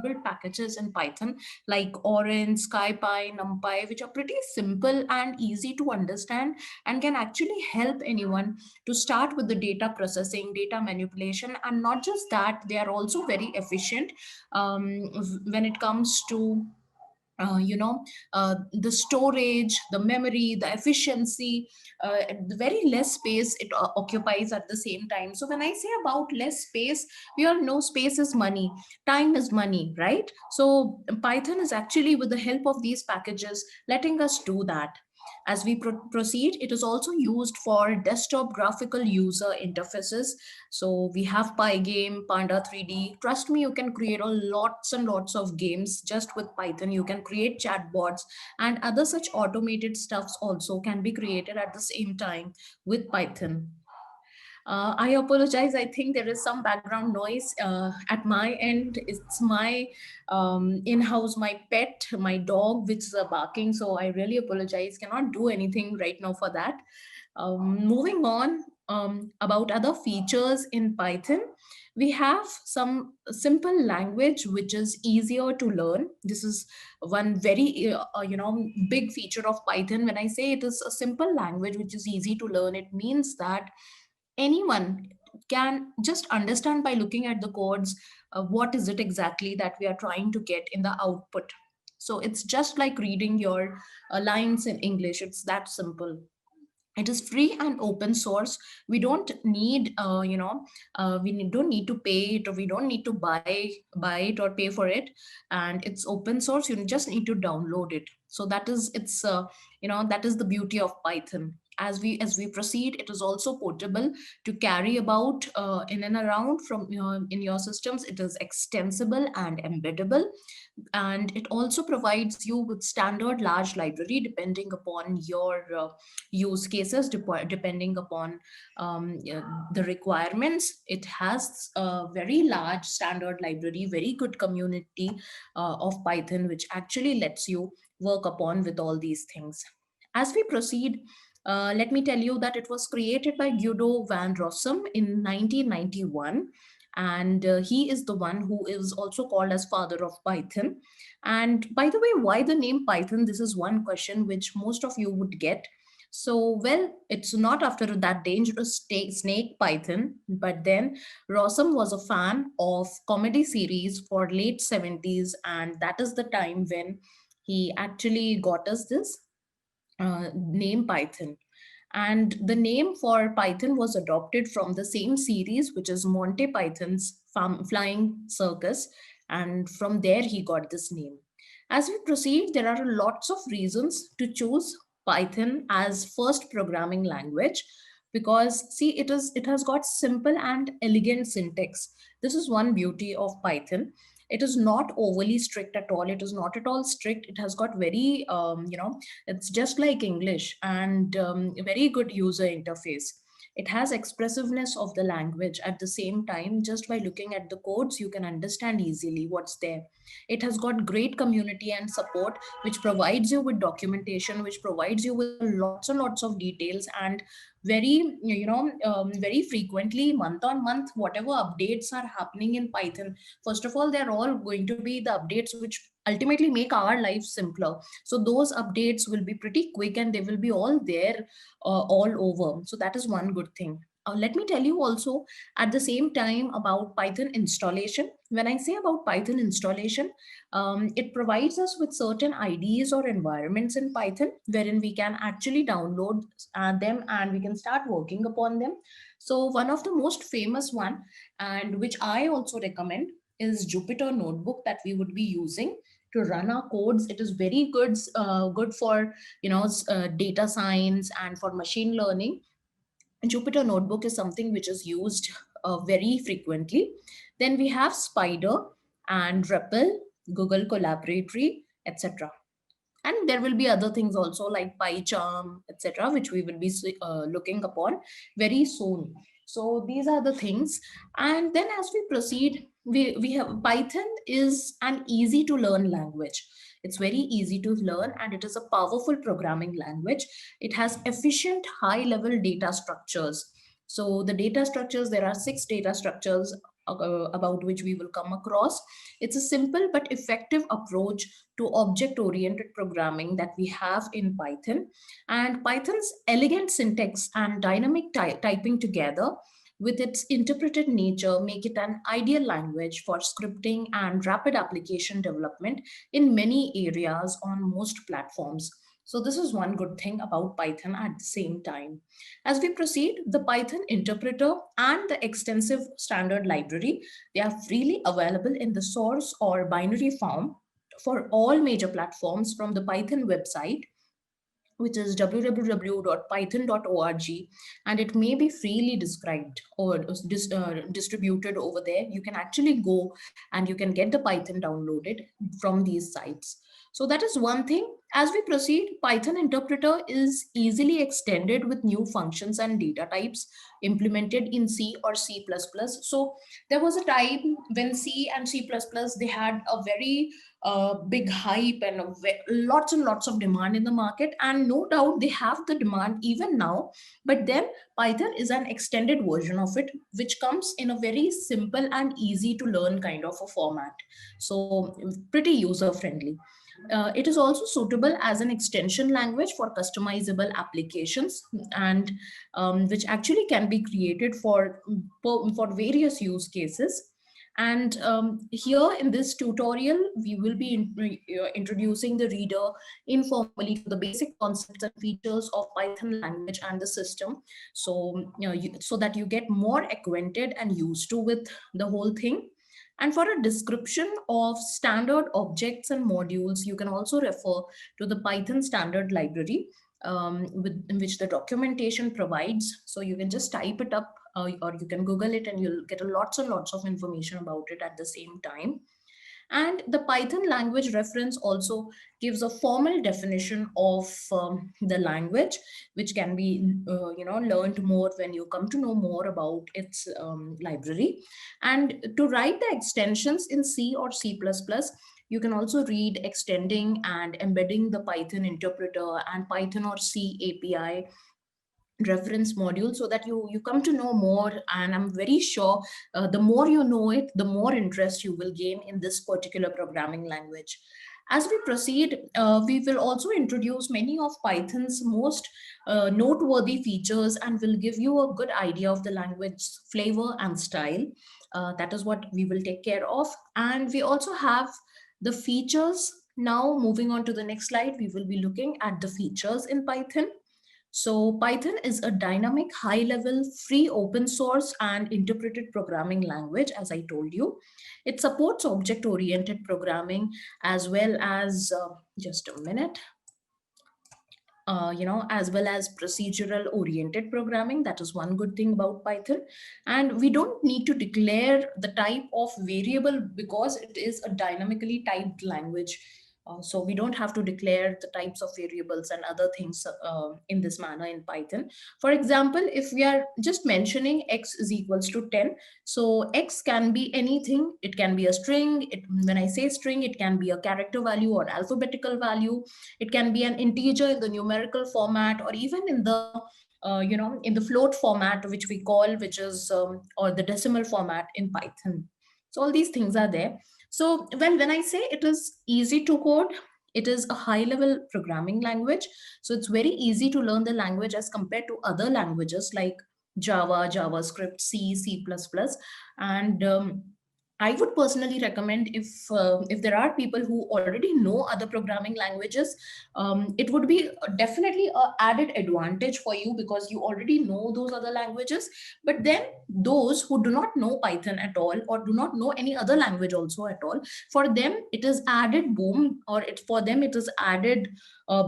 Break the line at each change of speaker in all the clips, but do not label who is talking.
built packages in Python like Orange, SkyPy, NumPy, which are pretty simple and easy to understand and can actually help anyone to start with the data processing, data manipulation. And not just that, they are also very efficient when it comes to uh, you know the storage, the memory, the efficiency, the very less space it occupies at the same time. So when I say about less space, we all know space is money, time is money, right? So Python is actually, with the help of these packages, letting us do that. As we proceed, it is also used for desktop graphical user interfaces. So we have Pygame, Panda 3D. Trust me, you can create a lots and lots of games just with Python. You can create chatbots and other such automated stuffs also can be created at the same time with Python. I apologize. I think there is some background noise at my end. It's my in-house, my pet, my dog, which is barking. So I really apologize. Cannot do anything right now for that. Moving on, about other features in Python, we have some simple language which is easier to learn. This is one very big feature of Python. When I say it is a simple language which is easy to learn, it means that anyone can just understand by looking at the codes what is it exactly that we are trying to get in the output. So it's just like reading your lines in English. It's that simple. It is free and open source. We don't need don't need to pay it, or we don't need to buy it or pay for it. And it's open source. You just need to download it. So that is, it's that is the beauty of Python. As we proceed, it is also portable to carry about in and around from in your systems. It is extensible and embeddable, and it also provides you with standard large library depending upon your use cases, depending upon the requirements. It has a very large standard library, very good community of Python, which actually lets you work upon with all these things. As we proceed, let me tell you that it was created by Guido van Rossum in 1991, and he is the one who is also called as father of Python. And by the way, why the name Python? This is one question which most of you would get. So, well, it's not after that dangerous snake Python, but then Rossum was a fan of comedy series for late 70s, and that is the time when he actually got us this name Python. And the name for Python was adopted from the same series, which is Monty Python's Flying Circus. And from there, he got this name. As we proceed, there are lots of reasons to choose Python as first programming language, because see, it has got simple and elegant syntax. This is one beauty of Python. It is not overly strict at all. It is not at all strict. It has got very it's just like English, and a very good user interface. It has expressiveness of the language at the same time. Just by looking at the codes, you can understand easily what's there. It has got great community and support, which provides you with documentation, which provides you with lots and lots of details, and very frequently, month on month, whatever updates are happening in Python, first of all, they're all going to be the updates which ultimately make our lives simpler. So those updates will be pretty quick, and they will be all there all over. So that is one good thing. Let me tell you also at the same time about Python installation. When I say about Python installation, it provides us with certain IDs or environments in Python wherein we can actually download them and we can start working upon them. So one of the most famous one, and which I also recommend, is Jupyter Notebook that we would be using to run our codes. It is very good for data science and for machine learning. Jupyter Notebook is something which is used very frequently. Then we have Spider and REPL, Google Collaboratory, etc. And there will be other things also like PyCharm, etc., which we will be looking upon very soon. So these are the things. And then as we proceed, we have Python is an easy to learn language. It's very easy to learn, and it is a powerful programming language. It has efficient high level data structures. So the data structures, there are 6 data structures about which we will come across. It's a simple but effective approach to object-oriented programming that we have in Python. And Python's elegant syntax and dynamic typing together with its interpreted nature make it an ideal language for scripting and rapid application development in many areas on most platforms. So this is one good thing about Python at the same time. As we proceed, the Python interpreter and the extensive standard library, they are freely available in the source or binary form for all major platforms from the Python website, which is www.python.org, and it may be freely described or distributed over there. You can actually go and you can get the Python downloaded from these sites. So that is one thing. As we proceed, Python interpreter is easily extended with new functions and data types implemented in C or C++. So there was a time when C and C++, they had a very big hype and lots and lots of demand in the market, and no doubt they have the demand even now. But then Python is an extended version of it, which comes in a very simple and easy to learn kind of a format, so pretty user friendly. It is also suitable as an extension language for customizable applications, and which actually can be created for various use cases. And here in this tutorial, we will be introducing the reader informally to the basic concepts and features of Python language and the system. So, so that you get more acquainted and used to with the whole thing. And for a description of standard objects and modules, you can also refer to the Python standard library, in which the documentation provides. So you can just type it up, or you can Google it, and you'll get lots and lots of information about it at the same time. And the Python language reference also gives a formal definition of the language, which can be learned more when you come to know more about its library. And to write the extensions in C or C++, you can also read extending and embedding the Python interpreter and Python or C API reference module, so that you come to know more. And I'm very sure the more you know it, the more interest you will gain in this particular programming language. As we proceed, we will also introduce many of Python's most noteworthy features, and will give you a good idea of the language flavor and style. That is what we will take care of. And we also have the features. Now moving on to the next slide, we will be looking at the features in Python. So Python is a dynamic, high-level, free, open source and interpreted programming language, as I told you. It supports object-oriented programming as well as, just a minute, as well as procedural oriented programming. That is one good thing about Python. And we don't need to declare the type of variable because it is a dynamically typed language. So we don't have to declare the types of variables and other things in this manner in Python. For example, if we are just mentioning x is equals to 10, so x can be anything. It can be a string. When I say string, it can be a character value or alphabetical value. It can be an integer in the numerical format, or even in the in the float format, which we call, which is or the decimal format in Python. So all these things are there. So when I say it is easy to code, it is a high level programming language. So it's very easy to learn the language as compared to other languages like Java, JavaScript, C, C++. And I would personally recommend, if there are people who already know other programming languages, it would be definitely an added advantage for you because you already know those other languages. But then those who do not know Python at all, or do not know any other language also at all, for them it is added boom, or for them it is added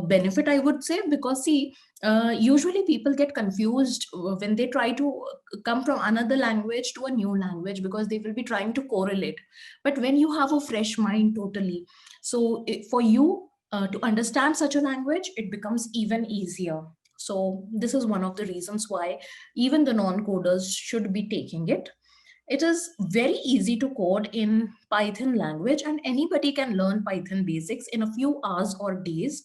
benefit, I would say. Because see, usually people get confused when they try to come from another language to a new language, because they will be trying to correlate. But when you have a fresh mind totally, so for you to understand such a language, it becomes even easier. So this is one of the reasons why even the non-coders should be taking it. It is very easy to code in Python language, and anybody can learn Python basics in a few hours or days,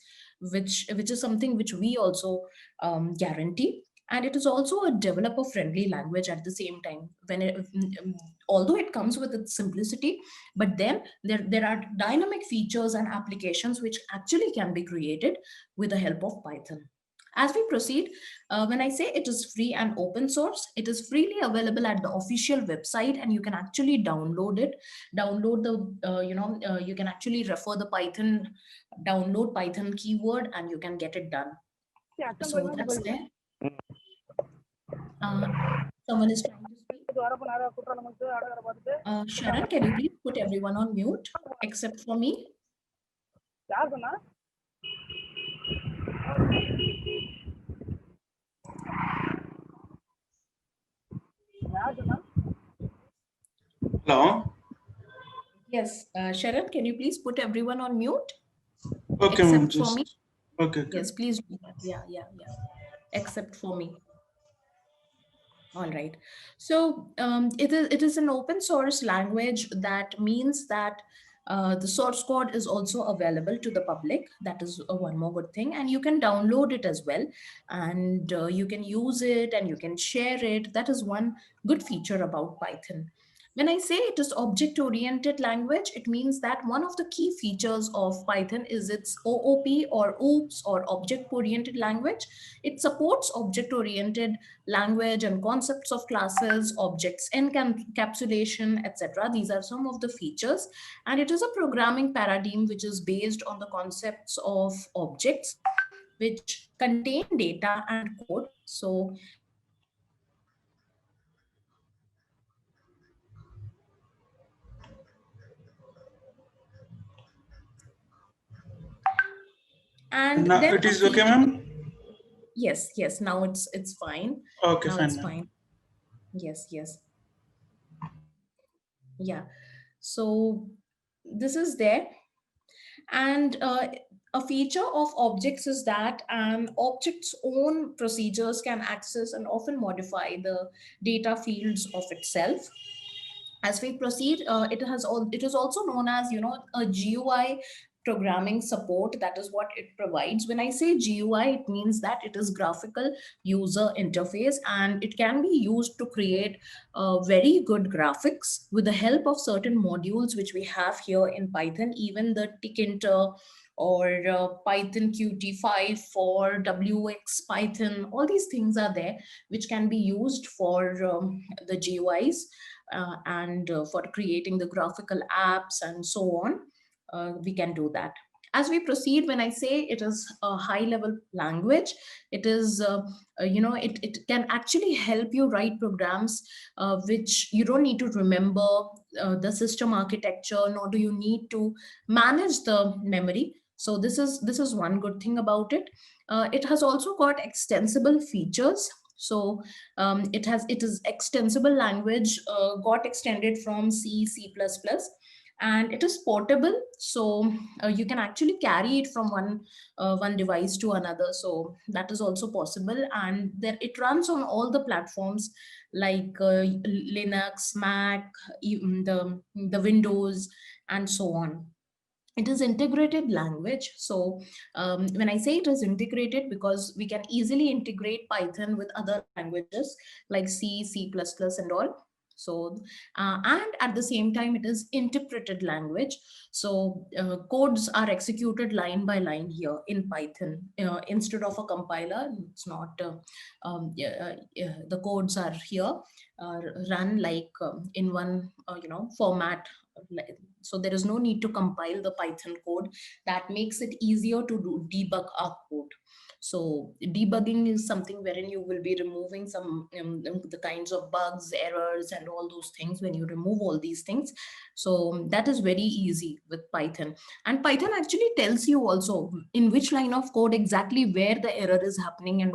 which is something which we also guarantee. And it is also a developer friendly language at the same time. Although it comes with its simplicity, but then there are dynamic features and applications which actually can be created with the help of Python. As we proceed, when I say it is free and open source, it is freely available at the official website, and you can actually download it. Download the, you can actually refer the Python, download Python keyword, and you can get it done. So that's there. Uh, Someone is trying to speak. Sharon, can you please put everyone on mute except for me?
Hello.
Yes, Sharon, can you please put everyone on mute
Okay, ma'am.
except for me?
Okay.
Yes, please do that. Yeah. Except for me. All right. So it is an open source language. That means that the source code is also available to the public. That is one more good thing, and you can download it as well, and you can use it and you can share it. That is one good feature about Python. When I say it is object-oriented language, it means that one of the key features of Python is its OOP or OOPS or object-oriented language. It supports object-oriented language and concepts of classes, objects encapsulation, etc. These are some of the features. And it is a programming paradigm which is based on the concepts of objects which contain data and code. So and
Now
then
it
a
is okay,
feature.
ma'am.
Yes, now it's fine.
Okay,
Now
fine,
it's
ma'am.
fine. Yes. Yeah. So this is there. And a feature of objects is that an object's own procedures can access and often modify the data fields of itself. As we proceed, it is also known as, a GUI programming support. That is what it provides. When I say GUI, it means that it is graphical user interface, and it can be used to create very good graphics with the help of certain modules which we have here in Python. Even the Tkinter or Python Qt5 for WX Python, all these things are there which can be used for the GUIs, and for creating the graphical apps and so on. We can do that. As we proceed, when I say it is a high level language, it is, it can actually help you write programs which you don't need to remember the system architecture, nor do you need to manage the memory. So this is one good thing about it. It has also got extensible features. So it is extensible language, got extended from C++, and it is portable. So you can actually carry it from one device to another. So that is also possible, and there it runs on all the platforms like Linux, Mac, even the Windows, and so on. It is integrated language. So when I say it is integrated, because we can easily integrate Python with other languages like C++, and all. So and at the same time, it is interpreted language. So codes are executed line by line here in Python, instead of a compiler. It's not the codes are here, run like in one format. So there is no need to compile the Python code. That makes it easier to debug our code. So debugging is something wherein you will be removing some the kinds of bugs, errors, and all those things. When you remove all these things, so that is very easy with Python. And Python actually tells you also in which line of code exactly where the error is happening, and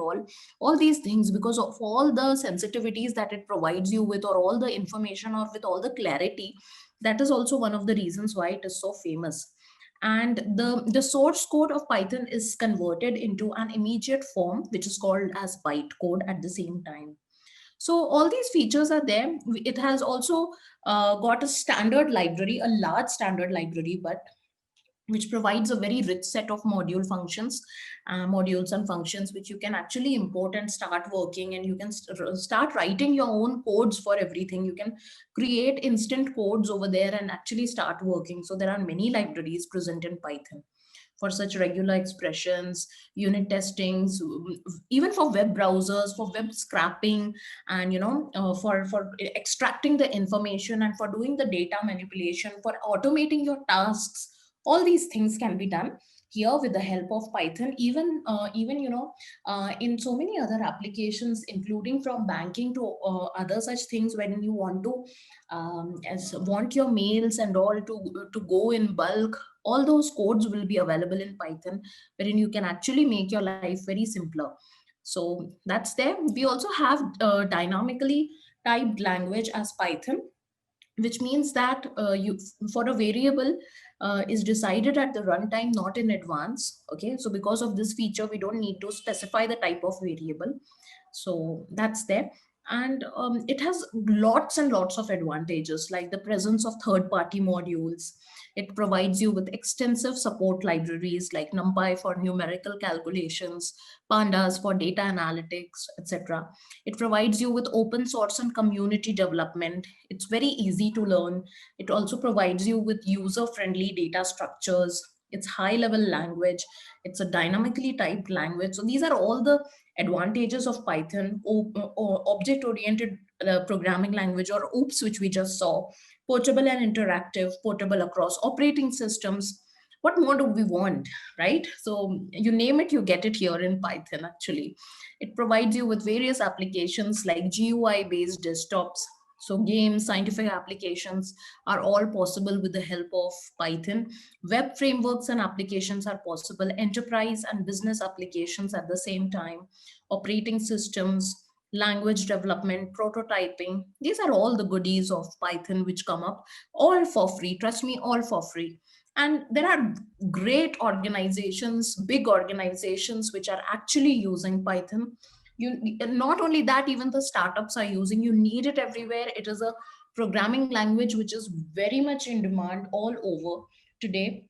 all these things, because of all the sensitivities that it provides you with, or all the information, or with all the clarity. That is also one of the reasons why it is so famous. And the source code of Python is converted into an immediate form, which is called as bytecode at the same time. So all these features are there. It has also got a standard library, a large standard library, but which provides a very rich set of modules and functions, which you can actually import and start working, and you can start writing your own codes for everything. You can create instant codes over there and actually start working. So there are many libraries present in Python for such regular expressions, unit testings, even for web browsers, for web scraping, and for extracting the information, and for doing the data manipulation, for automating your tasks. All these things can be done here with the help of Python. Even in so many other applications, including from banking to other such things, when you want to want your mails and all to go in bulk, all those codes will be available in Python, wherein you can actually make your life very simpler. So that's there. We also have dynamically typed language as Python, which means that you for a variable is decided at the runtime, not in advance. Okay, so because of this feature, we don't need to specify the type of variable. So that's there. And it has lots and lots of advantages, like the presence of third party modules. It provides you with extensive support libraries like NumPy for numerical calculations, Pandas for data analytics, etc. It provides you with open source and community development. It's very easy to learn. It also provides you with user friendly data structures. It's high level language. It's a dynamically typed language. So these are all the advantages of Python, or object oriented programming language, or OOPS, which we just saw. Portable and interactive, portable across operating systems. What more do we want, right? So you name it, you get it here in Python actually. It provides you with various applications like GUI based desktops. So games, scientific applications are all possible with the help of Python. Web frameworks and applications are possible, enterprise and business applications at the same time, operating systems, language development, prototyping. These are all the goodies of Python which come up all for free. Trust me, all for free. And there are great organizations, big organizations, which are actually using Python. You not only that, even the startups are using. You need it everywhere. It is a programming language which is very much in demand all over today,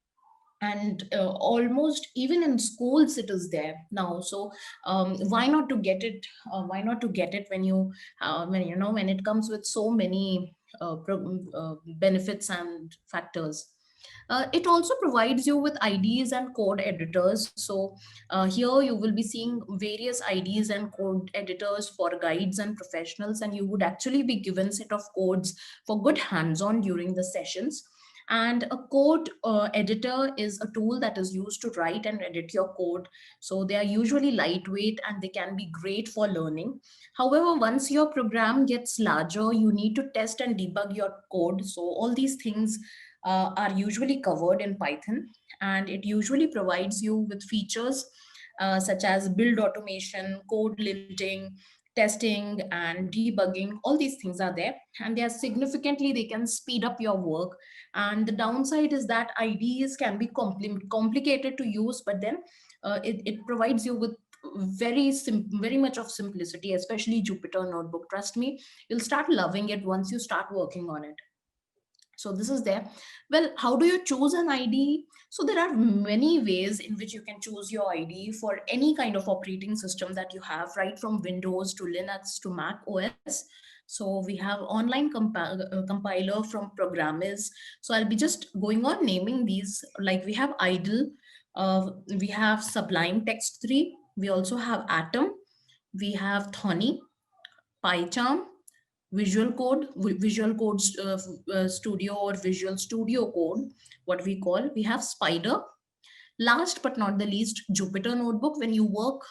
and almost even in schools it is there now. So why not to get it, when it comes with so many benefits and factors. It also provides you with IDs and code editors. So here you will be seeing various IDs and code editors for guides and professionals, and you would actually be given set of codes for good hands-on during the sessions. And a code editor is a tool that is used to write and edit your code. So they are usually lightweight and they can be great for learning. However, once your program gets larger, you need to test and debug your code. So all these things are usually covered in Python, and it usually provides you with features such as build automation, code linting, testing, and debugging. All these things are there, and they can speed up your work. And the downside is that IDs can be complicated to use, but then it provides you with very much of simplicity, especially Jupyter Notebook. Trust me, you'll start loving it once you start working on it. So this is there. Well, how do you choose an IDE? So there are many ways in which you can choose your IDE for any kind of operating system that you have, right from Windows to Linux to Mac OS. So we have online compiler from Programmiz. So I'll be just going on naming these. Like we have Idle, we have Sublime Text 3, we also have Atom, we have Thorny, PyCharm, Visual Code Studio, or Visual Studio Code, what we call. We have Spider. Last but not the least, Jupyter Notebook. When you work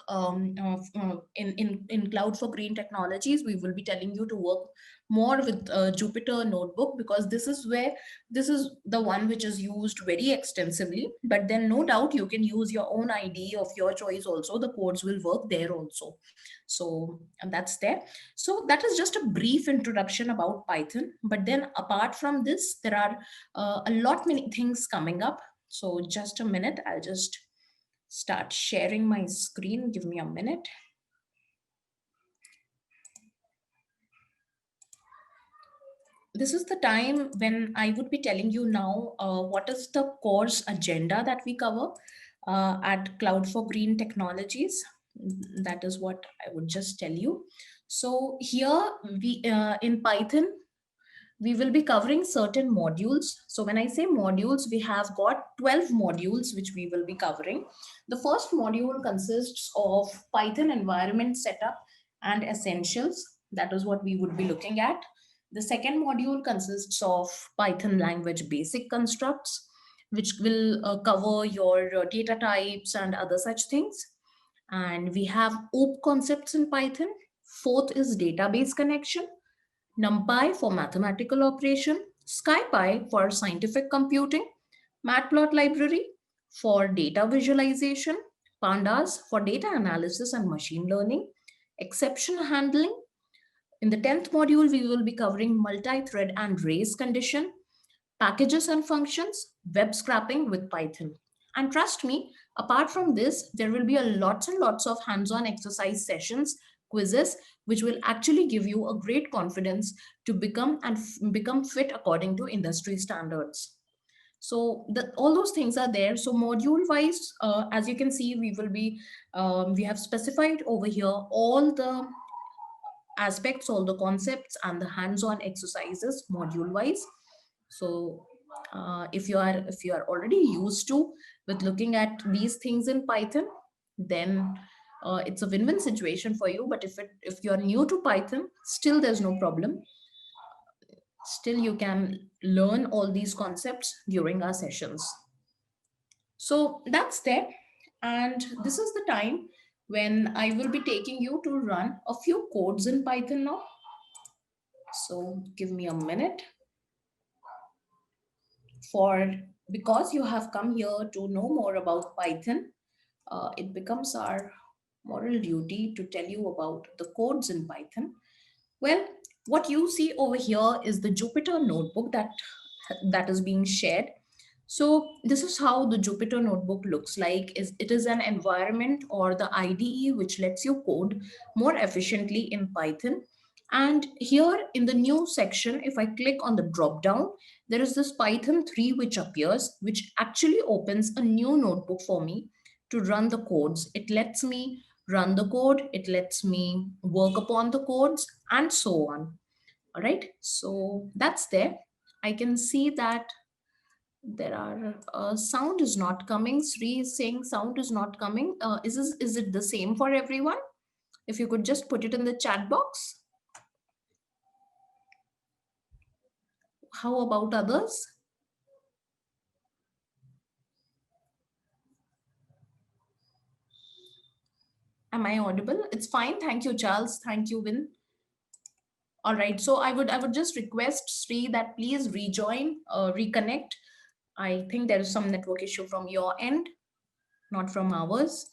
in Cloud4Green Technologies, we will be telling you to work more with Jupyter Notebook, because this is the one which is used very extensively. But then no doubt you can use your own IDE of your choice also. The codes will work there also. So and that's there. So that is just a brief introduction about Python. But then apart from this, there are a lot many things coming up. So just a minute, I'll just start sharing my screen. Give me a minute. this is the time when I would be telling you now what is the course agenda that we cover at Cloud4Green Technologies. That is what I would just tell you. So here we in Python we will be covering certain modules. So when I say modules, we have got 12 modules which we will be covering. The first module consists of Python environment setup and essentials. That is what we would be looking at. The second module consists of Python language basic constructs, which will cover your data types and other such things. And we have OOP concepts in Python. Fourth is database connection, NumPy for mathematical operation, SkyPy for scientific computing, Matplot library for data visualization, Pandas for data analysis and machine learning, exception handling. In the 10th module, we will be covering multi-thread and race condition, packages and functions, web scraping with Python. And trust me, apart from this, there will be a lots and lots of hands-on exercise sessions, quizzes, which will actually give you a great confidence to become fit according to industry standards. So all those things are there. So module wise, as you can see, we have specified over here all the aspects, all the concepts and the hands-on exercises module wise. So if you are already used to with looking at these things in Python, then it's a win-win situation for you. But if you are new to Python, still there's no problem. Still you can learn all these concepts during our sessions. So that's there. And this is the time when I will be taking you to run a few codes in Python now. So give me a minute. For because you have come here to know more about Python, it becomes our moral duty to tell you about the codes in Python. Well, what you see over here is the Jupyter notebook that is being shared. So this is how the Jupyter notebook looks like. It is an environment or the IDE which lets you code more efficiently in Python. And here in the new section, if I click on the drop down, there is this Python 3 which appears, which actually opens a new notebook for me to run the codes. It lets me run the code, it lets me work upon the codes, and so on. All right, so that's there. I can see that there are sound is not coming. Sri is saying sound is not coming. Is it the same for everyone? If you could just put it in the chat box. How about others? Am I audible? It's fine. Thank you, Charles. Thank you, Win. All right. So I would just request Sri that please rejoin, reconnect. I think there is some network issue from your end, not from ours.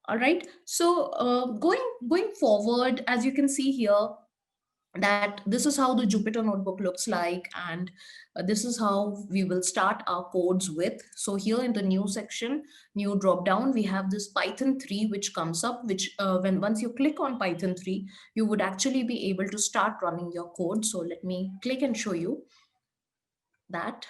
All right. So going forward, as you can see here, that this is how the Jupyter notebook looks like, and this is how we will start our codes with. So here in the new section, new drop down, we have this Python 3 which comes up, which when once you click on Python 3, you would actually be able to start running your code. So let me click and show you that.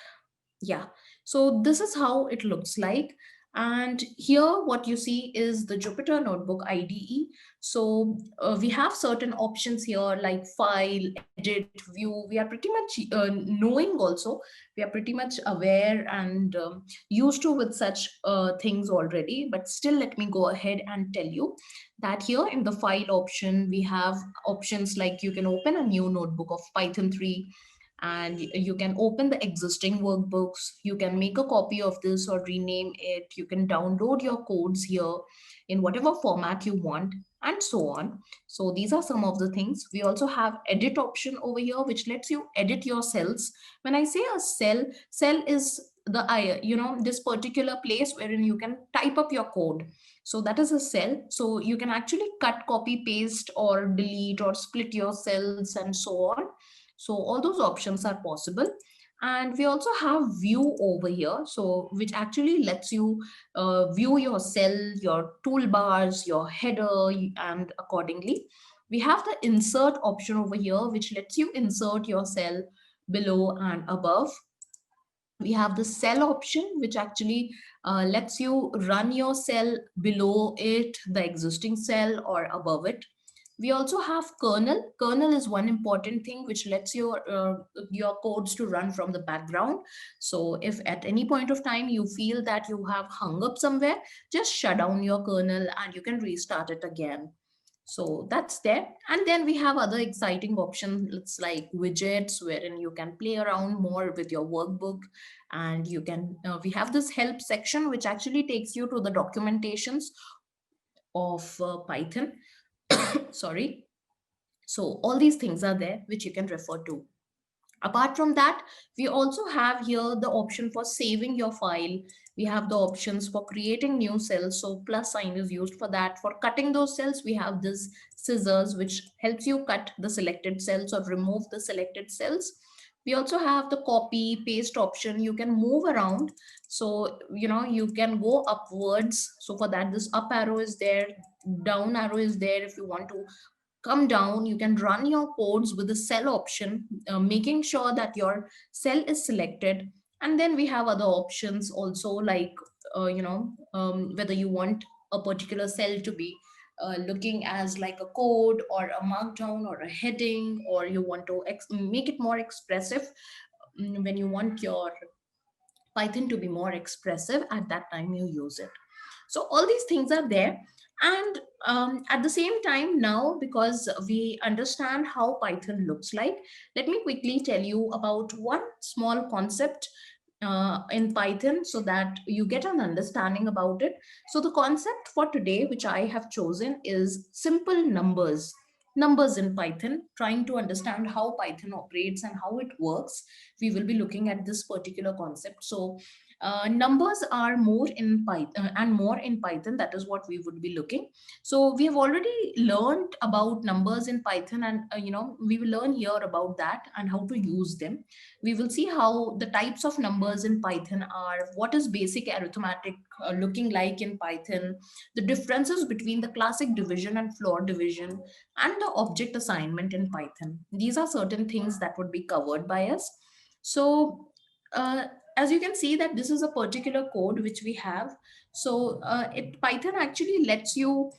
Yeah, so this is how it looks like. And here what you see is the Jupyter Notebook IDE. So we have certain options here like file, edit, view. We are pretty much knowing also, we are pretty much aware and used to with such things already. But still, let me go ahead and tell you that here in the file option, we have options like you can open a new notebook of Python 3, and you can open the existing workbooks. You can make a copy of this or rename it. You can download your codes here in whatever format you want, and so on. So these are some of the things. We also have edit option over here, which lets you edit your cells. When I say a cell is the this particular place wherein you can type up your code. So that is a cell. So you can actually cut, copy, paste, or delete or split your cells and so on. So all those options are possible. And we also have view over here, so which actually lets you view your cell, your toolbars, your header, and accordingly. We have the insert option over here, which lets you insert your cell below and above. We have the cell option, which actually lets you run your cell below it, the existing cell, or above it. We also have kernel. Kernel is one important thing which lets your codes to run from the background. So if at any point of time you feel that you have hung up somewhere, just shut down your kernel and you can restart it again. So that's there. And then we have other exciting options. It's like widgets, wherein you can play around more with your workbook. And you can, we have this help section, which actually takes you to the documentations of Python. Sorry. So all these things are there, which you can refer to. Apart from that, we also have here the option for saving your file. We have the options for creating new cells. So plus sign is used for that. For cutting those cells, we have this scissors, which helps you cut the selected cells or remove the selected cells. We also have the copy paste option. You can move around. So, you can go upwards. So for that, this up arrow is there, down arrow is there. If you want to come down, you can run your codes with the cell option, making sure that your cell is selected. And then we have other options also, like whether you want a particular cell to be looking as like a code or a markdown or a heading, or you want to make it more expressive. When you want your Python to be more expressive, at that time you use it. So all these things are there. And at the same time, now, because we understand how Python looks like, let me quickly tell you about one small concept in Python so that you get an understanding about it. So the concept for today, which I have chosen, is simple numbers. Numbers in Python, trying to understand how Python operates and how it works. We will be looking at this particular concept. So numbers are more in Python and more in Python. That is what we would be looking. So we have already learned about numbers in Python, and we will learn here about that and how to use them. We will see how the types of numbers in Python are, what is basic arithmetic looking like in Python, the differences between the classic division and floor division, and the object assignment in Python. These are certain things that would be covered by us. So uh, as you can see that this is a particular code which we have. So Python actually lets you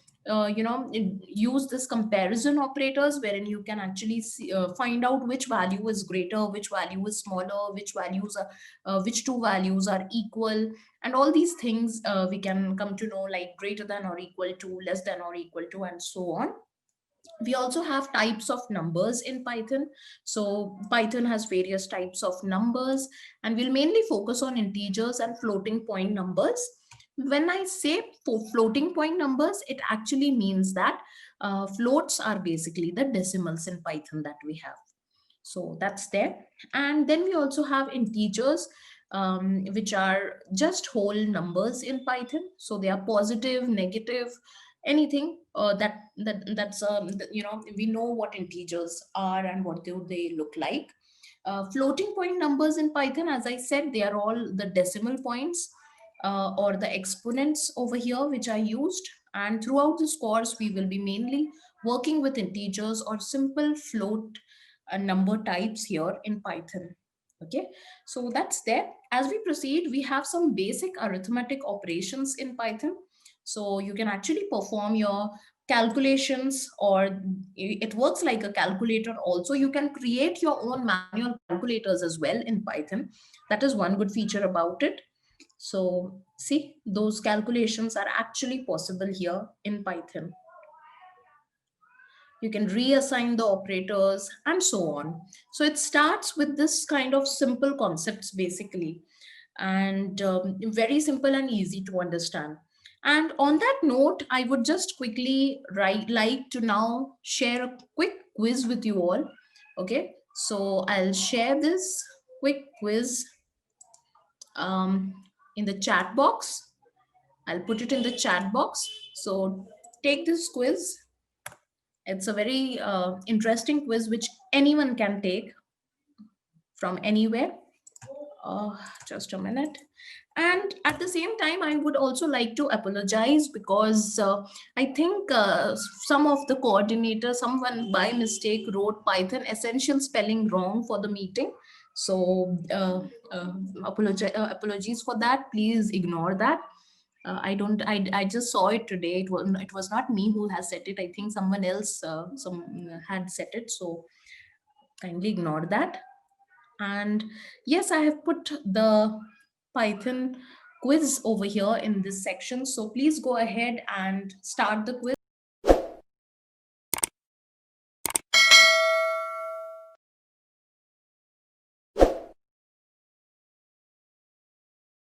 use this comparison operators, wherein you can actually find out which value is greater, which value is smaller, which two values are equal, and all these things we can come to know, like greater than or equal to, less than or equal to, and so on. We also have types of numbers in Python. So Python has various types of numbers, and we'll mainly focus on integers and floating point numbers. When I say for floating point numbers, it actually means that floats are basically the decimals in Python that we have. So that's there. And then we also have integers, which are just whole numbers in Python. So they are positive, negative, anything we know what integers are and what do they look like. Floating point numbers in Python, as I said, they are all the decimal points or the exponents over here, which are used. And throughout this course, we will be mainly working with integers or simple float number types here in Python. Okay, so that's there. As we proceed, we have some basic arithmetic operations in Python. So you can actually perform your calculations, or it works like a calculator. Also, you can create your own manual calculators as well in Python. That is one good feature about it. So see, those calculations are actually possible here in Python. You can reassign the operators and so on. So it starts with this kind of simple concepts basically, and very simple and easy to understand. And on that note, I would just quickly like to now share a quick quiz with you all. Okay, so I'll share this quick quiz um, in the chat box. I'll put it in the chat box. So take this quiz. It's a very interesting quiz which anyone can take from anywhere. uh, just a minute. And at the same time, I would also like to apologize because I think some of the coordinators, someone by mistake wrote Python essential spelling wrong for the meeting. So apologies for that. Please ignore that. I don't. I just saw it today. It was not me who has set it. I think someone else had set it. So kindly ignore that. And yes, I have put the Python quiz over here in this section. So please go ahead and start the quiz.